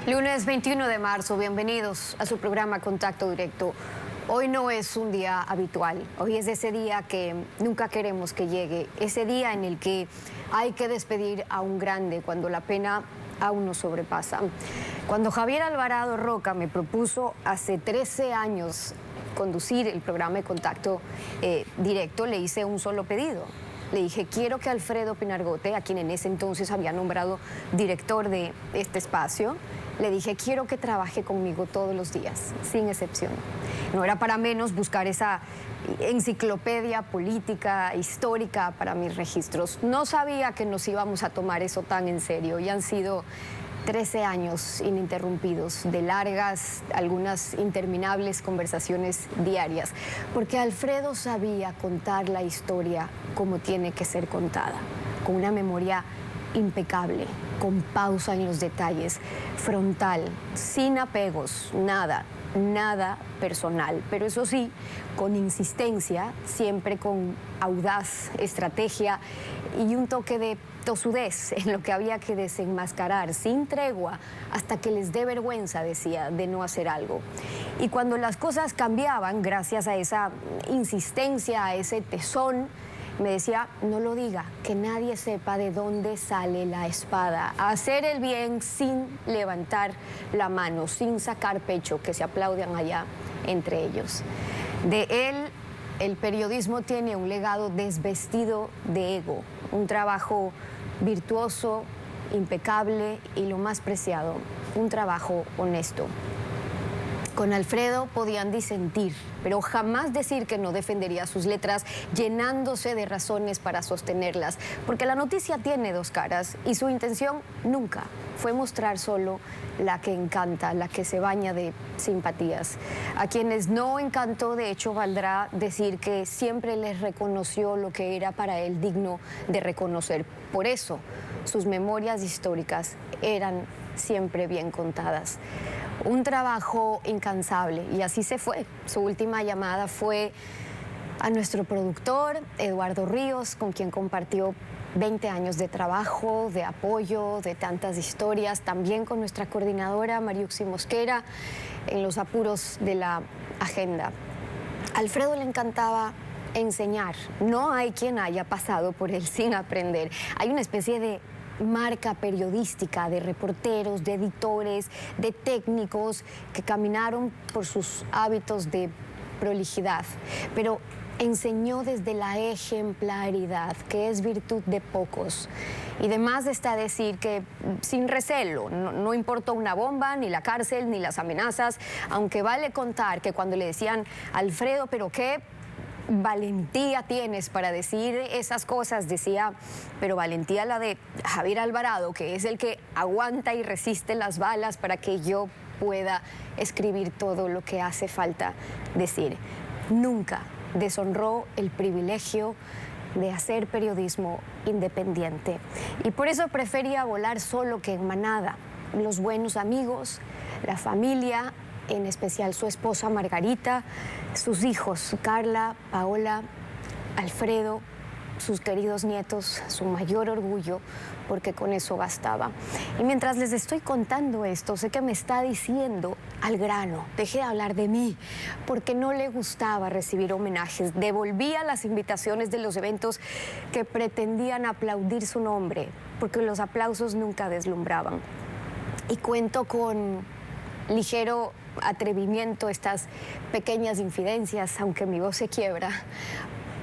Lunes 21 de marzo, bienvenidos a su programa Contacto Directo. Hoy no es un día habitual, hoy es ese día que nunca queremos que llegue, ese día en el que hay que despedir a un grande cuando la pena aún nos sobrepasa. Cuando Javier Alvarado Roca me propuso hace 13 años conducir el programa de Contacto Directo, le hice un solo pedido. Le dije, quiero que Alfredo Pinargote, a quien en ese entonces había nombrado director de este espacio, le dije, quiero que trabaje conmigo todos los días, sin excepción. No era para menos buscar esa enciclopedia política, histórica para mis registros. No sabía que nos íbamos a tomar eso tan en serio y han sido 13 años ininterrumpidos, de largas, algunas interminables conversaciones diarias, porque Alfredo sabía contar la historia como tiene que ser contada, con una memoria impecable, con pausa en los detalles, frontal, sin apegos, nada personal, pero eso sí, con insistencia, siempre con audaz estrategia y un toque de tosudez en lo que había que desenmascarar, sin tregua, hasta que les dé vergüenza, decía, de no hacer algo. Y cuando las cosas cambiaban, gracias a esa insistencia, a ese tesón, me decía, no lo diga, que nadie sepa de dónde sale la espada. A hacer el bien sin levantar la mano, sin sacar pecho, que se aplaudan allá entre ellos. De él, el periodismo tiene un legado desvestido de ego, un trabajo virtuoso, impecable y lo más preciado, un trabajo honesto. Con Alfredo podían disentir, pero jamás decir que no defendería sus letras llenándose de razones para sostenerlas, porque la noticia tiene dos caras y su intención nunca fue mostrar solo la que encanta, la que se baña de simpatías. A quienes no encantó, de hecho, valdrá decir que siempre les reconoció lo que era para él digno de reconocer. Por eso, sus memorias históricas eran siempre bien contadas. Un trabajo incansable y así se fue. Su última llamada fue a nuestro productor, Eduardo Ríos, con quien compartió 20 años de trabajo, de apoyo, de tantas historias, también con nuestra coordinadora, Mariuxi Mosquera, en los apuros de la agenda. A Alfredo le encantaba enseñar. No hay quien haya pasado por él sin aprender. Hay una especie de marca periodística de reporteros, de editores, de técnicos que caminaron por sus hábitos de prolijidad, pero enseñó desde la ejemplaridad, que es virtud de pocos. Y demás está decir que sin recelo, no importó una bomba, ni la cárcel, ni las amenazas, aunque vale contar que cuando le decían, Alfredo, ¿pero qué valentía tienes para decir esas cosas? Decía, pero valentía la de Javier Alvarado, que es el que aguanta y resiste las balas para que yo pueda escribir todo lo que hace falta decir. Nunca deshonró el privilegio de hacer periodismo independiente y por eso prefería volar solo que en manada. Los buenos amigos, la familia, en especial su esposa Margarita, sus hijos Carla, Paola, Alfredo, sus queridos nietos, su mayor orgullo, porque con eso bastaba. Y mientras les estoy contando esto, sé que me está diciendo al grano, deje de hablar de mí, porque no le gustaba recibir homenajes. Devolvía las invitaciones de los eventos que pretendían aplaudir su nombre, porque los aplausos nunca deslumbraban. Y cuento con ligero atrevimiento estas pequeñas infidencias, aunque mi voz se quiebra,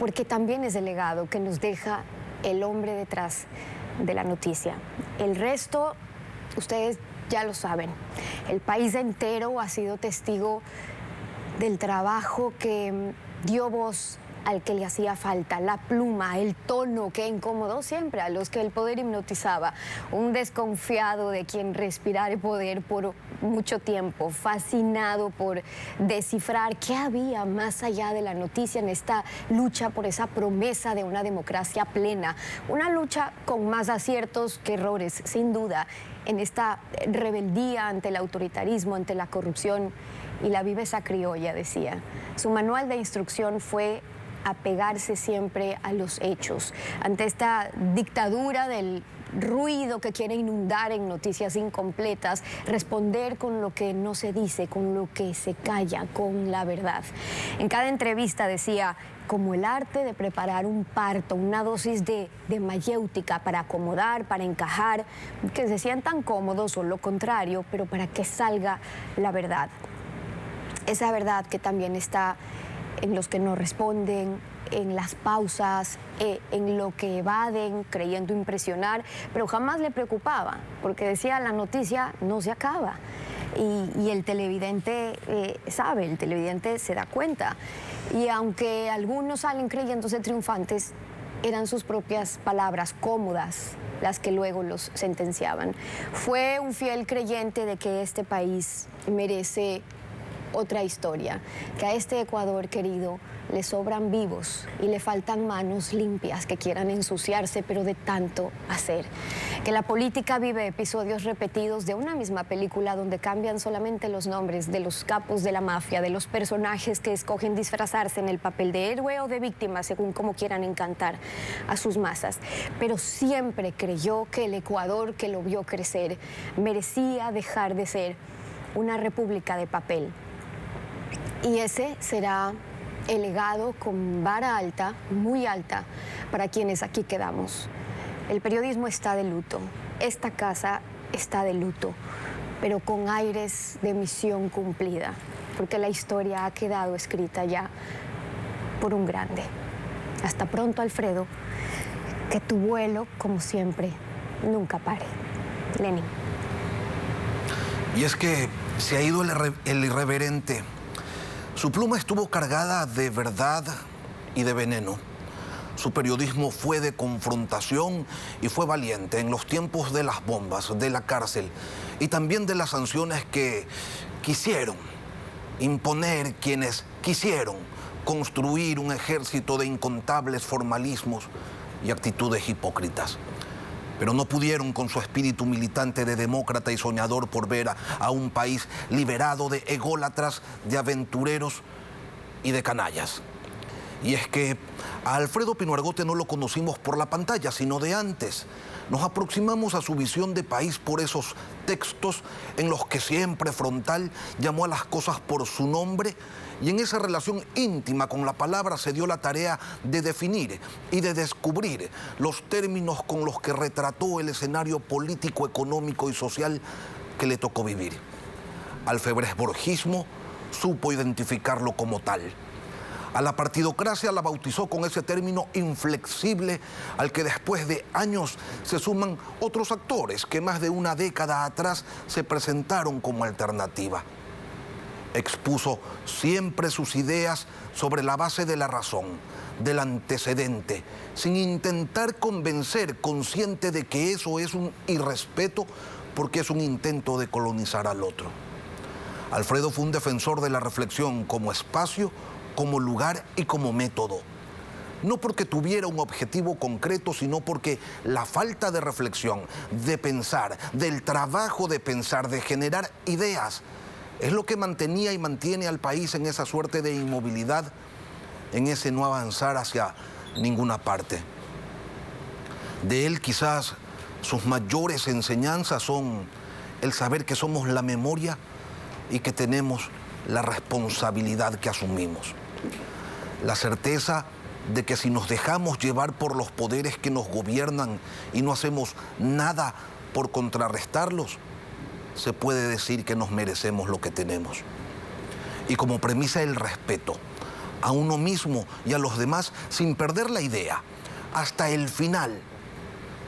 porque también es el legado que nos deja el hombre detrás de la noticia. El resto, ustedes ya lo saben. El país entero ha sido testigo del trabajo que dio voz al que le hacía falta, la pluma, el tono que incomodó siempre a los que el poder hipnotizaba, un desconfiado de quien respirar el poder por mucho tiempo, fascinado por descifrar qué había más allá de la noticia en esta lucha por esa promesa de una democracia plena, una lucha con más aciertos que errores, sin duda, en esta rebeldía ante el autoritarismo, ante la corrupción y la viveza criolla, decía. Su manual de instrucción fue apegarse siempre a los hechos. Ante esta dictadura del ruido que quiere inundar en noticias incompletas, responder con lo que no se dice, con lo que se calla, con la verdad. En cada entrevista decía, como el arte de preparar un parto, una dosis de mayéutica para acomodar, para encajar, que se sientan cómodos o lo contrario, pero para que salga la verdad. Esa verdad que también está en los que no responden, en las pausas, en lo que evaden, creyendo impresionar, pero jamás le preocupaba, porque decía, la noticia no se acaba. Y el televidente sabe, el televidente se da cuenta. Y aunque algunos salen creyéndose triunfantes, eran sus propias palabras cómodas las que luego los sentenciaban. Fue un fiel creyente de que este país merece otra historia, que a este Ecuador querido le sobran vivos y le faltan manos limpias que quieran ensuciarse, pero de tanto hacer. Que la política vive episodios repetidos de una misma película donde cambian solamente los nombres de los capos de la mafia, de los personajes que escogen disfrazarse en el papel de héroe o de víctima, según como quieran encantar a sus masas. Pero siempre creyó que el Ecuador que lo vio crecer merecía dejar de ser una república de papel. Y ese será el legado con vara alta, muy alta, para quienes aquí quedamos. El periodismo está de luto, esta casa está de luto, pero con aires de misión cumplida, porque la historia ha quedado escrita ya por un grande. Hasta pronto, Alfredo, que tu vuelo, como siempre, nunca pare. Lenin. Y es que se ha ido el irreverente. Su pluma estuvo cargada de verdad y de veneno. Su periodismo fue de confrontación y fue valiente en los tiempos de las bombas, de la cárcel y también de las sanciones que quisieron imponer quienes quisieron construir un ejército de incontables formalismos y actitudes hipócritas. Pero no pudieron con su espíritu militante de demócrata y soñador por ver a un país liberado de ególatras, de aventureros y de canallas. Y es que a Alfredo Pino Argote no lo conocimos por la pantalla, sino de antes. Nos aproximamos a su visión de país por esos textos en los que siempre frontal llamó a las cosas por su nombre, y en esa relación íntima con la palabra se dio la tarea de definir y de descubrir los términos con los que retrató el escenario político, económico y social que le tocó vivir. Al febresborgismo supo identificarlo como tal. A la partidocracia la bautizó con ese término inflexible al que después de años se suman otros actores que más de una década atrás se presentaron como alternativa. Expuso siempre sus ideas sobre la base de la razón, del antecedente, sin intentar convencer, consciente de que eso es un irrespeto porque es un intento de colonizar al otro. Alfredo fue un defensor de la reflexión como espacio, como lugar y como método. No porque tuviera un objetivo concreto, sino porque la falta de reflexión, de pensar, del trabajo de pensar, de generar ideas, es lo que mantenía y mantiene al país en esa suerte de inmovilidad, en ese no avanzar hacia ninguna parte. De él quizás sus mayores enseñanzas son el saber que somos la memoria y que tenemos la responsabilidad que asumimos. La certeza de que si nos dejamos llevar por los poderes que nos gobiernan y no hacemos nada por contrarrestarlos, se puede decir que nos merecemos lo que tenemos. Y como premisa el respeto a uno mismo y a los demás sin perder la idea hasta el final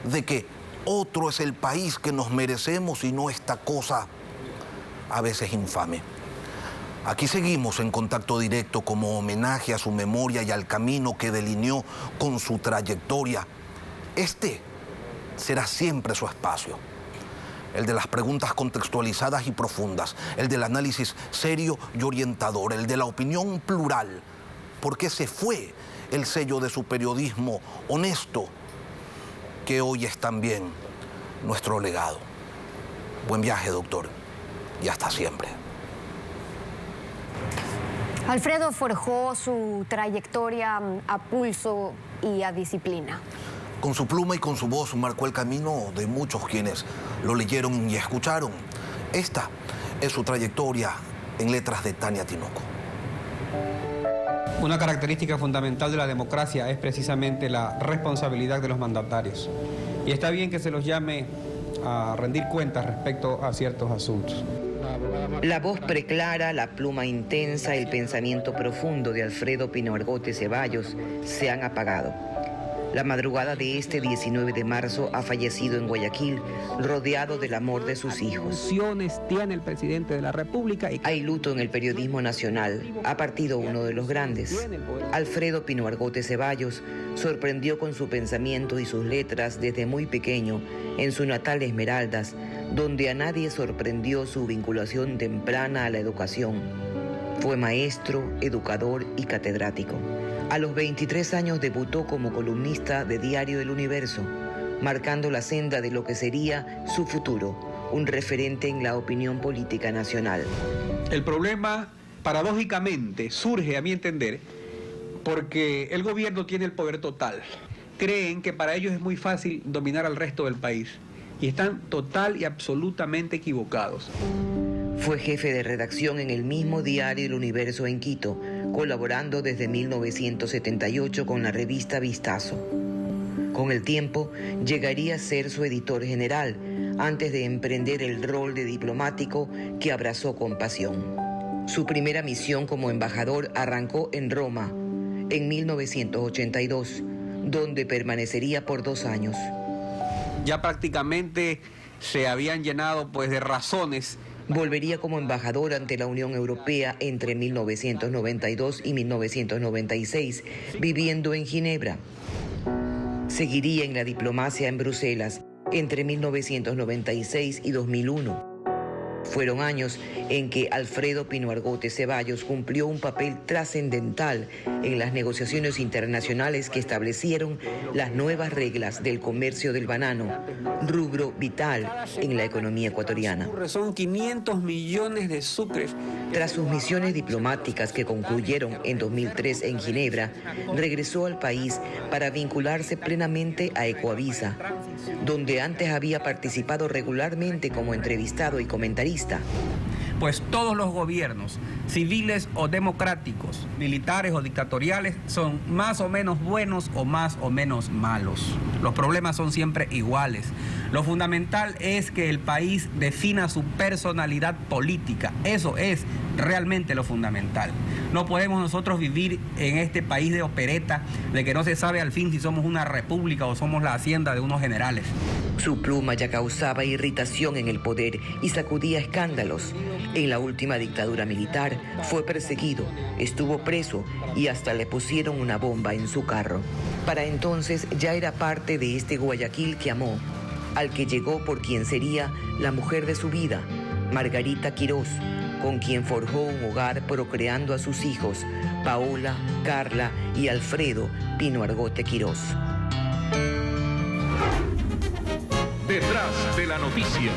de que otro es el país que nos merecemos y no esta cosa a veces infame. Aquí seguimos en contacto directo como homenaje a su memoria y al camino que delineó con su trayectoria. Este será siempre su espacio. El de las preguntas contextualizadas y profundas, el del análisis serio y orientador, el de la opinión plural, porque ese fue el sello de su periodismo honesto, que hoy es también nuestro legado. Buen viaje, doctor, y hasta siempre. Alfredo forjó su trayectoria a pulso y a disciplina. Con su pluma y con su voz marcó el camino de muchos quienes lo leyeron y escucharon. Esta es su trayectoria en letras de Tania Tinoco. Una característica fundamental de la democracia es precisamente la responsabilidad de los mandatarios. Y está bien que se los llame a rendir cuentas respecto a ciertos asuntos. La voz preclara, la pluma intensa, el pensamiento profundo de Alfredo Pino Argote Ceballos se han apagado. La madrugada de este 19 de marzo ha fallecido en Guayaquil, rodeado del amor de sus hijos. Tiene el presidente de la República. Hay luto en el periodismo nacional. Ha partido uno de los grandes. Alfredo Pino Argote Ceballos sorprendió con su pensamiento y sus letras desde muy pequeño en su natal Esmeraldas, donde a nadie sorprendió su vinculación temprana a la educación. Fue maestro, educador y catedrático. A los 23 años debutó como columnista de Diario El Universo, marcando la senda de lo que sería su futuro, un referente en la opinión política nacional. El problema, paradójicamente, surge, a mi entender, porque el gobierno tiene el poder total. Creen que para ellos es muy fácil dominar al resto del país y están total y absolutamente equivocados. Fue jefe de redacción en el mismo Diario El Universo en Quito, colaborando desde 1978 con la revista Vistazo. Con el tiempo, llegaría a ser su editor general, antes de emprender el rol de diplomático que abrazó con pasión. Su primera misión como embajador arrancó en Roma, en 1982, donde permanecería por 2 años. Ya prácticamente se habían llenado de razones. Volvería como embajador ante la Unión Europea entre 1992 y 1996, viviendo en Ginebra. Seguiría en la diplomacia en Bruselas entre 1996 y 2001. Fueron años en que Alfredo Pino Argote Ceballos cumplió un papel trascendental en las negociaciones internacionales que establecieron las nuevas reglas del comercio del banano, rubro vital en la economía ecuatoriana. Son 500 millones de sucres. Tras sus misiones diplomáticas que concluyeron en 2003 en Ginebra, regresó al país para vincularse plenamente a Ecoavisa, donde antes había participado regularmente como entrevistado y comentarista. Pues todos los gobiernos, civiles o democráticos, militares o dictatoriales, son más o menos buenos o más o menos malos. Los problemas son siempre iguales. Lo fundamental es que el país defina su personalidad política. Eso es realmente lo fundamental. No podemos nosotros vivir en este país de opereta, de que no se sabe al fin si somos una república o somos la hacienda de unos generales. Su pluma ya causaba irritación en el poder y sacudía escándalos. En la última dictadura militar fue perseguido, estuvo preso y hasta le pusieron una bomba en su carro. Para entonces ya era parte de este Guayaquil que amó, al que llegó por quien sería la mujer de su vida, Margarita Quirós, con quien forjó un hogar procreando a sus hijos, Paola, Carla y Alfredo Pino Argote Quirós. Detrás de la noticia.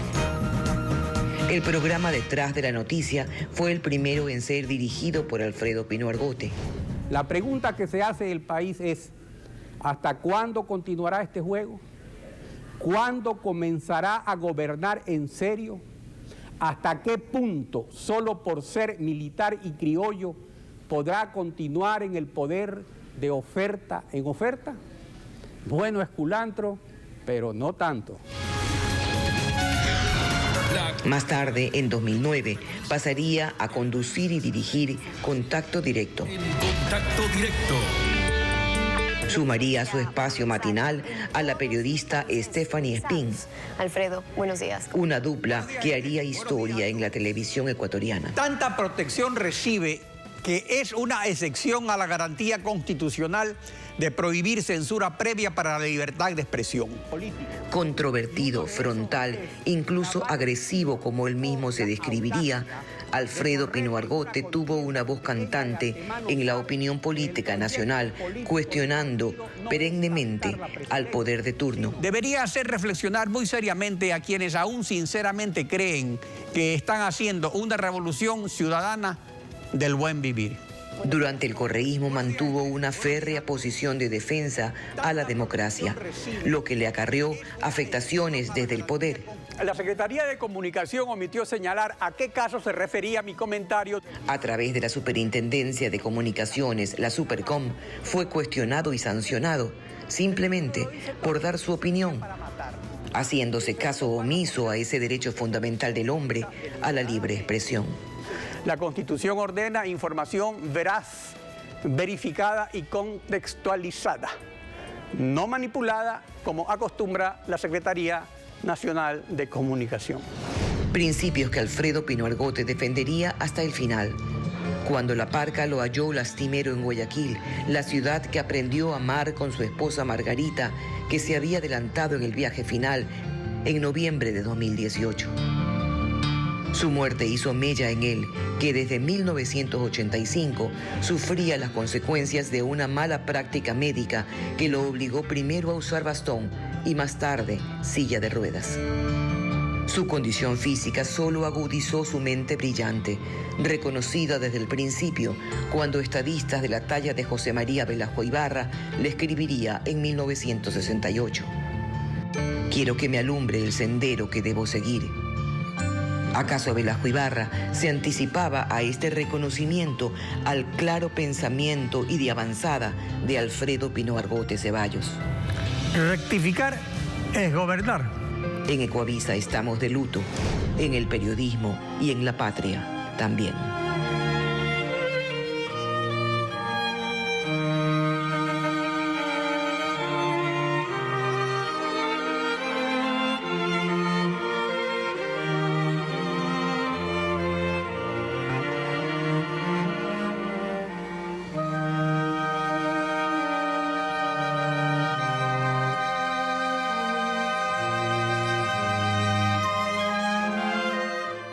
El programa Detrás de la Noticia fue el primero en ser dirigido por Alfredo Pino Argote. La pregunta que se hace el país es: ¿hasta cuándo continuará este juego? ¿Cuándo comenzará a gobernar en serio? ¿Hasta qué punto, solo por ser militar y criollo, podrá continuar en el poder de oferta en oferta? Bueno, es culantro, pero no tanto. Más tarde, en 2009, pasaría a conducir y dirigir Contacto Directo. Contacto Directo. Sumaría a su espacio matinal a la periodista Stephanie Spin. Alfredo, buenos días. Una dupla que haría historia en la televisión ecuatoriana. Tanta protección recibe que es una excepción a la garantía constitucional de prohibir censura previa para la libertad de expresión. Controvertido, frontal, incluso agresivo como él mismo se describiría, Alfredo Pino Argote tuvo una voz cantante en la opinión política nacional, cuestionando perennemente al poder de turno. Debería hacer reflexionar muy seriamente a quienes aún sinceramente creen que están haciendo una revolución ciudadana del buen vivir. Durante el correísmo mantuvo una férrea posición de defensa a la democracia, lo que le acarreó afectaciones desde el poder. La Secretaría de Comunicación omitió señalar a qué caso se refería mi comentario. A través de la Superintendencia de Comunicaciones, la Supercom, fue cuestionado y sancionado simplemente por dar su opinión, haciéndose caso omiso a ese derecho fundamental del hombre a la libre expresión. La Constitución ordena información veraz, verificada y contextualizada, no manipulada como acostumbra la Secretaría Nacional de Comunicación. Principios que Alfredo Pino Argote defendería hasta el final. Cuando la parca lo halló lastimero en Guayaquil, la ciudad que aprendió a amar con su esposa Margarita, que se había adelantado en el viaje final en noviembre de 2018. Su muerte hizo mella en él, que desde 1985 sufría las consecuencias de una mala práctica médica que lo obligó primero a usar bastón y más tarde silla de ruedas. Su condición física solo agudizó su mente brillante, reconocida desde el principio, cuando estadistas de la talla de José María Velasco Ibarra le escribiría en 1968: «Quiero que me alumbre el sendero que debo seguir». ¿Acaso Velasco Ibarra se anticipaba a este reconocimiento al claro pensamiento y de avanzada de Alfredo Pino Argote Ceballos? Rectificar es gobernar. En Ecoavisa estamos de luto, en el periodismo y en la patria también.